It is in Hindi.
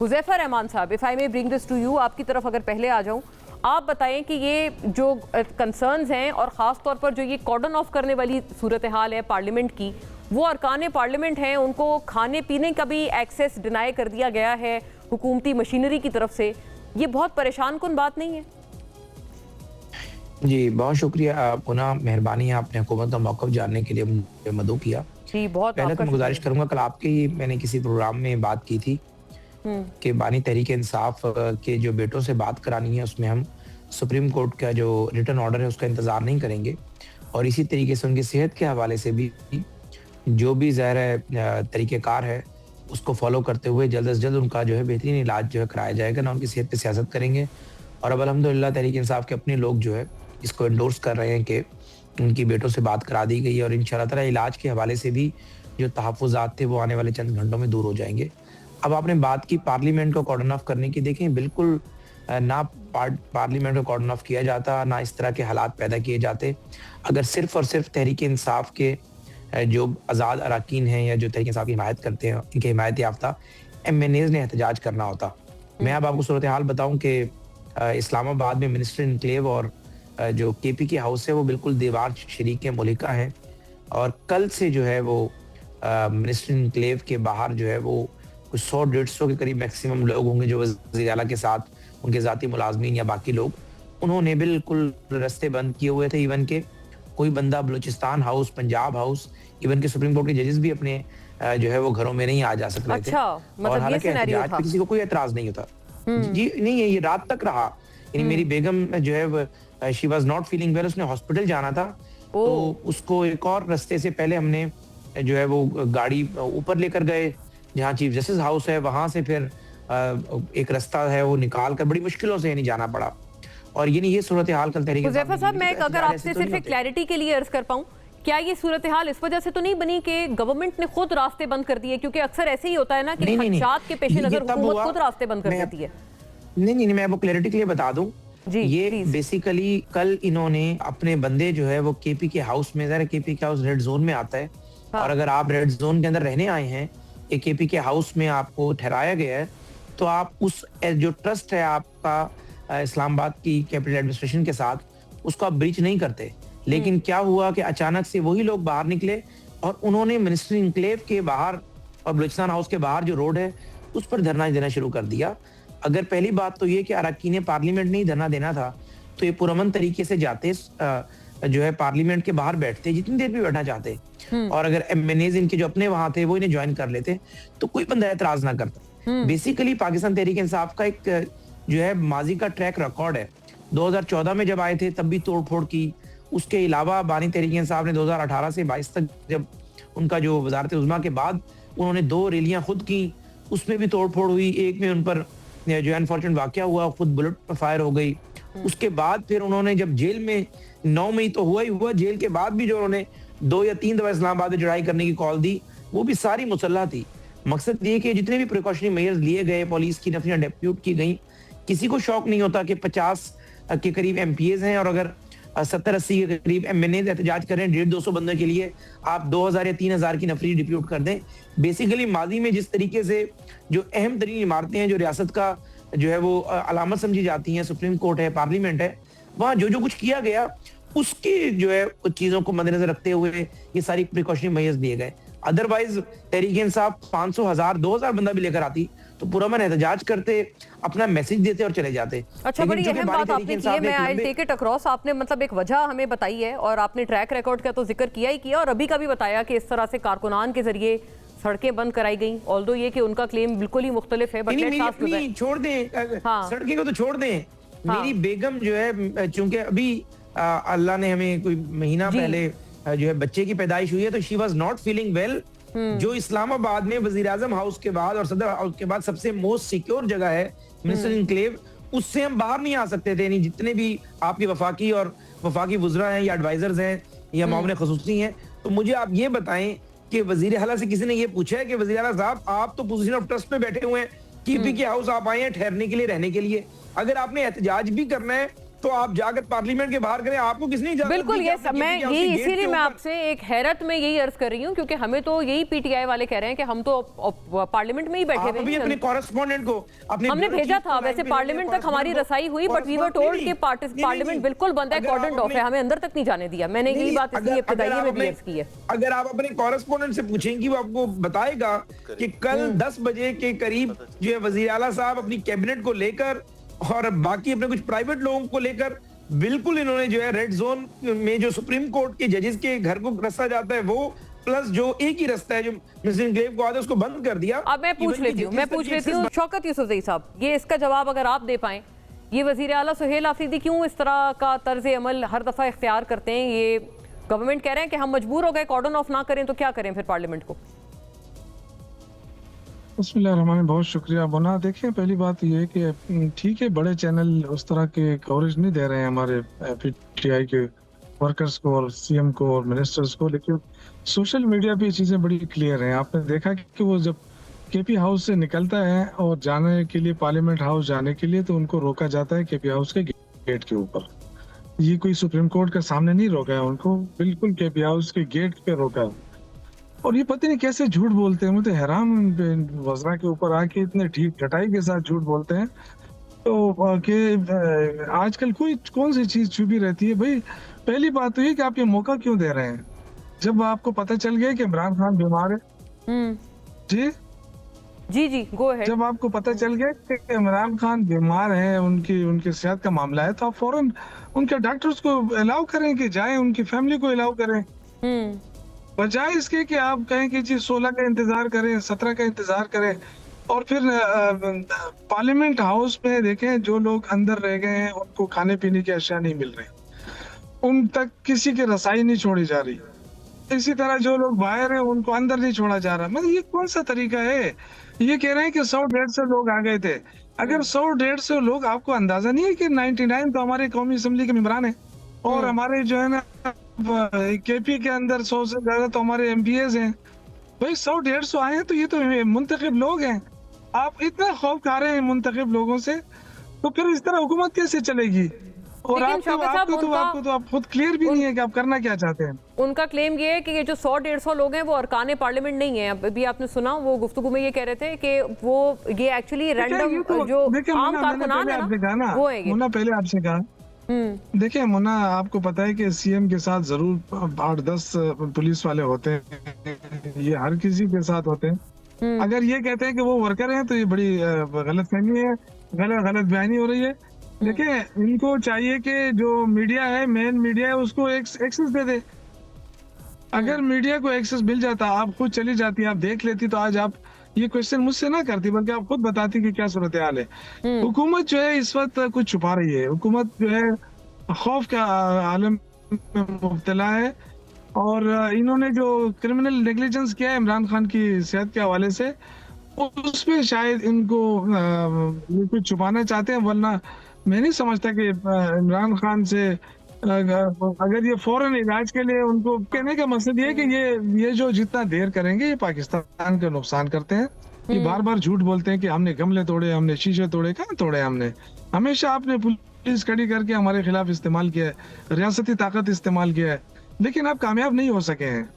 हुज़ैफा रहमान साहब, if I may bring this to you, आपकी तरफ अगर पहले आ जाऊं, आप बताएं कि ये जो कंसर्न्स हैं और ख़ास तौर पर जो ये कॉर्डन ऑफ करने वाली सूरत हाल है पार्लियामेंट की, वो अरकान पार्लियामेंट हैं, उनको खाने पीने का भी एक्सेस डिनाई कर दिया गया है हुकूमती मशीनरी की तरफ से। ये बहुत परेशान कुन बात नहीं है? जी, बहुत शुक्रिया। पुनः मेहरबानी है, आपने हुकूमत का मौक़िफ़ जानने के लिए मुझे मदऊ किया। जी, बहुत पहले तो आपका मैं गुज़ारिश शुक्रिया। करूँगा, कल आपके मैंने किसी प्रोग्राम में बात की थी कि बानी तहरीक-ए-इंसाफ के जो बेटों से बात करानी है, उसमें हम सुप्रीम कोर्ट का जो रिटर्न ऑर्डर है, उसका इंतज़ार नहीं करेंगे और इसी तरीके से उनकी सेहत के हवाले से भी जो भी ज़ाहिर है तरीक़ेकार है, उसको फ़ॉलो करते हुए जल्द से जल्द उनका जो है बेहतरीन इलाज जो है कराया जाएगा, ना उनकी सेहत पे सियासत करेंगे। और अब अल्हम्दुलिल्लाह तहरीक-ए-इंसाफ के अपने लोग जो है, इसको एंडोर्स कर रहे हैं कि उनकी बेटों से बात करा दी गई है और इंशाअल्लाह ताला इलाज के हवाले से भी जो तहफ़्फ़ुज़ात थे, वो आने वाले चंद घंटों में दूर हो जाएँगे। अब आपने बात की पार्लियामेंट को कॉर्डन ऑफ करने की, देखें बिल्कुल ना पार्लियामेंट को कॉर्डन ऑफ किया जाता, ना इस तरह के हालात पैदा किए जाते। अगर सिर्फ़ और सिर्फ़ तहरीक-ए-इंसाफ के जो आज़ाद अरकान हैं या जो तहरीक-ए-इंसाफ की हिमायत करते हैं, इनके हिमायत याफ़्ता एमएनएज़ ने एहतजाज करना होता। मैं अब आपको सूरत हाल बताऊँ कि इस्लामाबाद में मिनिस्टर एन्क्लेव और जो केपीके हाउस है, वो बिल्कुल दीवार शरीक मुल्हिका हैं और कल से जो है वो मिनिस्टर एन्क्लेव के बाहर जो है वो कुछ 100-150 के करीब मैक्सिमम लोग होंगे जो वज़ीर आला के साथ उनके ज़ाती मुलाज़मीन या बाकी लोग, उन्होंने बिल्कुल रास्ते बंद किए हुए थे। इवन के कोई बंदा Balochistan house, Punjab house, even के सुप्रीम कोर्ट के जजेस भी अपने जो है वो घरों में नहीं आ जा सक रहे थे। अच्छा, और मतलब ये हालाँकि सिनेरियो एहतजाज था। पे किसी को कोई एतराज़ नहीं होता। जी नहीं, ये रात तक रहा। यानी मेरी बेगम जो है वो she was not feeling well, उसने हॉस्पिटल जाना था, ओह! तो उसको एक और रास्ते से पहले हमने जो है वो गाड़ी ऊपर लेकर गए, जहाँ चीफ जस्टिस हाउस है, वहाँ से फिर एक रास्ता है वो निकाल कर बड़ी मुश्किलों से यानी जाना पड़ा। और यानी ये सूरत हाल कल हुज़ैफा साहब, मैं तहरीक-ए-इंसाफ अगर आपसे सिर्फ एक क्लैरिटी के लिए अर्ज कर पाऊं, क्या ये सूरत हाल इस वजह से तो नहीं बनी कि गवर्नमेंट ने खुद रास्ते बंद कर दिए? क्योंकि अक्सर ऐसे ही होता है ना कि नहीं, नहीं, नहीं। खदशात के पेश ये नज़र तब हुकूमत हुआ, खुद रास्ते बंद कर मैं देती है। नहीं, मैं आपको क्लैरिटी के लिए बता दूँ। जी, ये प्लीज। बेसिकली कल इन्होंने अपने बंदे जो है वो केपीके हाउस में, ज़रा केपीके हाउस रेड ज़ोन में आता है हाँ। और अगर आप रेड ज़ोन के अंदर रहने आए हैं, ये केपीके हाउस में आपको ठहराया गया है, तो आप उस जो ट्रस्ट है आपका इस्लामाबाद की कैपिटल एडमिनिस्ट्रेशन के साथ, उसको आप ब्रीच नहीं करते। लेकिन क्या हुआ कि अचानक से वही लोग बाहर निकले और उन्होंने मिनिस्टर एन्क्लेव के बाहर और बलूचिस्तान हाउस के बाहर जो रोड है, उस पर धरना देना शुरू कर दिया। अगर पहली बात तो ये कि अरकान पार्लियामेंट ने ही धरना देना था, तो ये पुरअमन तरीके से जाते जो है पार्लियामेंट के बाहर बैठते, जितनी देर भी बैठना चाहते, और अगर एमएनएज़ इनके जो अपने वहां थे वो इन्हें ज्वाइन कर लेते, तो कोई बंदा एतराज ना करता। बेसिकली पाकिस्तान तहरीक-ए-इंसाफ का एक जो है माजी का ट्रैक रिकॉर्ड है। 2014 में जब आए थे तब भी तोड़-फोड़ की। उसके अलावा बानी तहरीक-ए-इंसाफ ने 2018 से 22 तक जब उनका जो वज़ारत उज़्मा के बाद उन्होंने 2 रैलियां खुद की, उसमें भी तोड़-फोड़ हुई। एक में उन पर जो अनफॉर्चुनेट वाकया हुआ, खुद बुलेट फायर हो गई। उसके बाद फिर उन्होंने जब जेल में 9 मई तो हुआ ही हुआ, जेल के बाद भी जो उन्होंने 2 या 3 दफा इस्लामाबाद में चढ़ाई करने की कॉल दी, वो भी सारी मुसल्लह थी। मकसद ये कि जितने भी प्रिकॉशनरी मेजर्स लिए गए, पुलिस की नफरियां डेप्यूट की गई, किसी को शौक नहीं होता कि 50 के करीब एमपीएज हैं और अगर 70-80 के करीब एमएनएज एहतजाज करें 150-200 बंदों के लिए, आप 2000 या 3000 की नफरी डिप्यूट कर दें। बेसिकली माजी में जिस तरीके से जो अहम तरीन इमारतें हैं, जो रियासत का जो है वो अलामत समझी जाती हैं, सुप्रीम कोर्ट है, पार्लियामेंट है, वहाँ जो कुछ किया गया, उसकी जो है चीजों को मद्देनजर रखते हुए ये सारी प्रिकॉशनरी मेजर्स दिए गए। अदरवाइज तहरीक-ए-इंसाफ 500, 1000, 2000 बंदा भी लेकर आती तो पुरअमन एहतजाज करते, अपना मैसेज देते और चले जाते। अच्छा, बड़ी अहम बात आपने की है, मैं I will take it across. आपने मतलब एक वजह हमें बताई है और आपने ट्रैक रिकॉर्ड का तो जिक्र किया ही किया और अभी का भी बताया कि इस तरह से कारकुनान के जरिए सड़कें बंद कराई गई। ऑल्दो ये कि उनका क्लेम बिल्कुल ही मुख्तलिफ है, बट छोड़ दें, हाँ। सड़कें को तो छोड़ दें। मेरी बेगम जो है, चूंकि अभी अल्लाह ने हमें कोई महीना पहले जो है बच्चे की पैदाइश हुई है, तो she was not feeling well. जो इस्लामाबाद में वजीर आजम हाउस के बाद और सदर हाउस के बाद सबसे मोस्ट सिक्योर जगह है मिनिस्टर एन्क्लेव, उससे हम बाहर नहीं आ सकते थे। यानी जितने भी आपके वफाकी और वफाकी वुज़रा हैं या एडवाइजर्स हैं या मामले खसूसी हैं, तो मुझे आप ये बताएं कि वजीर आला से किसी ने ये पूछा है कि वजीर आला साहब, आप तो पोजीशन ऑफ ट्रस्ट में बैठे हुए हैं, केपीके हाउस आप आए हैं ठहरने के लिए, रहने के लिए, अगर आपने एहतजाज भी करना है तो आप जाकर पार्लियामेंट के बाहर करें। आपको किसने इजाजत बिल्कुल दी कि ये आपने मैं KPK हाउस के यही गेट के इसीलिए मैं ऊपर- आपसे एक हैरत में यही अर्ज कर रही हूँ, क्योंकि हमें तो यही पीटीआई वाले कह रहे हैं कि हम तो पार्लियामेंट में ही बैठे आप हुए अभी हैं। अपने कॉरेस्पॉन्डेंट को अपने हमने ब्यूरो भेजा चीफ को था, लाइन वैसे पे पार्लियामेंट भेजिए, तक हमारी correspondent रसाई हुई, but we were correspondent- told कि पार्लियामेंट बिल्कुल बंद है, अगर आप कॉर्डन ऑफ अपने- है, हमें अंदर तक नहीं जाने दिया। मैंने यही बात इसलिए इब्तिदाई में भी अर्ज की है। अगर आप अपने कॉरेस्पॉन्डेंट से पूछेंगे वो आपको बताएगा कि कल 10 बजे के करीब जो है वजीर आला साहब अपनी कैबिनेट को लेकर और बाकी अपने कुछ प्राइवेट लोगों को लेकर बिल्कुल इन्होंने जो है रेड जोन में जो सुप्रीम कोर्ट के जजेस के घर को रास्ता जाता है वो प्लस जो एक ही रास्ता है जो मिसिंग ग्रेव को आता है उसको बंद कर दिया। अब मैं पूछ लेती हूँ शौकत यूसुफजई साहब, ये इसका जवाब अगर आप दे पाएं, ये वजीर आला सुहेल आफरीदी क्यों इस तरह का तर्ज अमल हर दफा इख्तियार करते हैं? ये गवर्नमेंट कह रहे हैं कि हम मजबूर हो गए, कॉर्डन ऑफ ना करें तो क्या करें फिर पार्लियामेंट को? बिस्मिल्लाहिर्रहमानिर्रहीम, बहुत शुक्रिया बोना। देखिए, पहली बात ये है कि ठीक है, बड़े चैनल उस तरह के कवरेज नहीं दे रहे हैं हमारे पीटीआई के वर्कर्स को और सीएम को और मिनिस्टर्स को, लेकिन सोशल मीडिया पे ये चीज़ें बड़ी क्लियर हैं। आपने देखा कि वो जब केपी हाउस से निकलता है और जाने के लिए पार्लियामेंट हाउस जाने के लिए, तो उनको रोका जाता है केपी हाउस के गेट के ऊपर। ये कोई सुप्रीम कोर्ट के सामने नहीं रोका है उनको, बिल्कुल केपी हाउस के गेट पे रोका है। और ये पता नहीं कैसे झूठ बोलते हैं, मुझे हैरान वज़रा के ऊपर आके इतने ठीक ढटाई के साथ झूठ बोलते हैं। तो कि आजकल कोई कौन सी चीज छुपी रहती है भाई? पहली बात तो ये कि आप ये मौका क्यों दे रहे हैं? जब आपको पता चल गया कि इमरान खान बीमार है, जी जी गो अहेड। जब आपको पता चल गया कि इमरान खान बीमार है, उनकी सेहत का मामला है, तो आप फौरन उनके डॉक्टर्स को अलाउ करें कि जाएं, उनकी फैमिली को अलाउ करें, बजाय इसके कि आप कहें कि जी 16 का इंतजार करें, 17 का इंतजार करें। और फिर पार्लियामेंट हाउस में देखें, जो लोग अंदर रह गए हैं उनको खाने पीने की अशिया नहीं मिल रही, उन तक किसी की रसाई नहीं छोड़ी जा रही। इसी तरह जो लोग बाहर हैं उनको अंदर नहीं छोड़ा जा रहा। मतलब ये कौन सा तरीका है? ये कह रहे हैं कि 100-150 लोग आ गए थे। अगर 100-150 लोग, आपको अंदाजा नहीं है कि 99 तो हमारे कौमी असम्बली के मेंबरान है और हमारे जो है ना केपी के अंदर 100 से ज्यादा तो हमारे एमपीएस हैं। भाई 100-150 आए हैं तो ये तो मुंतखब लोग हैं। आप इतना खौफ खा रहे हैं मुंतखब लोगों से, तो फिर इस तरह हुकूमत कैसे चलेगी? और आपको तो आप खुद क्लियर भी नहीं है कि आप करना क्या चाहते हैं। उनका क्लेम ये है कि ये जो 100-150 लोग हैं वो अरकान पार्लियामेंट नहीं है। अभी आपने सुना वो गुफ्तगू में ये कह रहे थे कि वो ये एक्चुअली रैंडम जो आम कारकुनान है ना, वो है। मुन्ना पहले आपसे कहा, देखिए मुन्ना, आपको पता है कि सीएम के साथ जरूर 8-10 पुलिस वाले होते हैं, ये हर किसी के साथ होते हैं। अगर ये कहते हैं कि वो वर्कर हैं तो ये बड़ी गलतफहमी है, गलत बयानी हो रही है। देखिए, इनको चाहिए कि जो मीडिया है, मेन मीडिया है, उसको एक्सेस दे दे। अगर मीडिया को एक्सेस मिल जाता, आप खुद चली जाती, आप देख लेती, तो आज आप ये क्वेश्चन मुझसे ना करती, बल्कि आप खुद बताती कि क्या सूरत हाल है। हुकूमत जो है इस वक्त कुछ छुपा रही है। हुकूमत जो है खौफ के आलम में मुब्तला है और इन्होंने जो क्रिमिनल नेग्लिजेंस किया है इमरान खान की सेहत के हवाले से, उसमें शायद इनको ये कुछ छुपाना चाहते हैं। वरना मैं नहीं समझता कि इमरान खान से अगर ये फौरन इलाज के लिए, उनको कहने का मकसद ये है कि ये जो जितना देर करेंगे ये पाकिस्तान का नुकसान करते हैं। ये बार बार झूठ बोलते हैं कि हमने गमले तोड़े, हमने शीशे तोड़े। कहाँ तोड़े हमने? हमेशा आपने पुलिस खड़ी करके हमारे खिलाफ इस्तेमाल किया है, रियासती ताकत इस्तेमाल किया है, लेकिन आप कामयाब नहीं हो सके हैं।